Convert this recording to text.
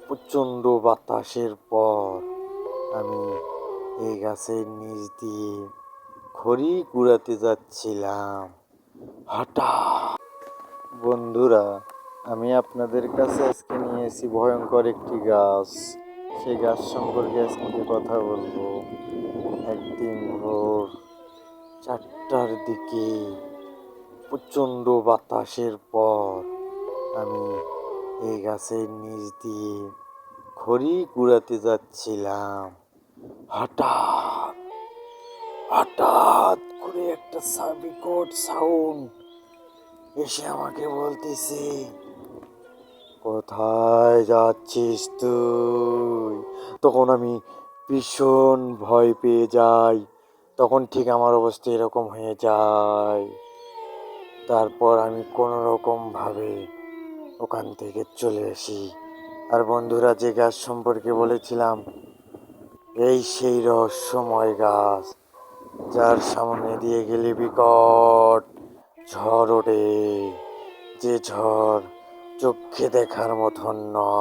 প্রচণ্ড বাতাসের পর আমি এই গাছের নিচ দিয়ে খড়ি কুড়াতে যাচ্ছিলাম। হঠাৎ বন্ধুরা, আমি আপনাদের কাছে আজকে নিয়ে এসেছি ভয়ঙ্কর একটি গাছ। সেই গাছ সম্পর্কে আজকে কথা বলবো। একদিন ভোর 4টার দিকে প্রচণ্ড বাতাসের পর আমি এই গাছের নিচ দিয়ে খড়ি কুড়াতে যাচ্ছিলাম। হঠাৎ হঠাৎ করে একটা বিকট সাউন্ড এসে আমাকে বলতেছে, কোথায় যাচ্ছিস তুই? তখন আমি ভীষণ ভয় পেয়ে যাই। তখন ঠিক আমার অবস্থা এরকম হয়ে যায়। তারপর আমি কোনো রকমভাবে ওখান থেকে চলে আসি। আর বন্ধুরা, যে গাছ সম্পর্কে বলেছিলাম, এই সেই রহস্যময় গাছ, যার সামনে দিয়ে গেলে বিকট ঝড় ওঠে, যে ঝড় চোখে দেখার মতন নয়।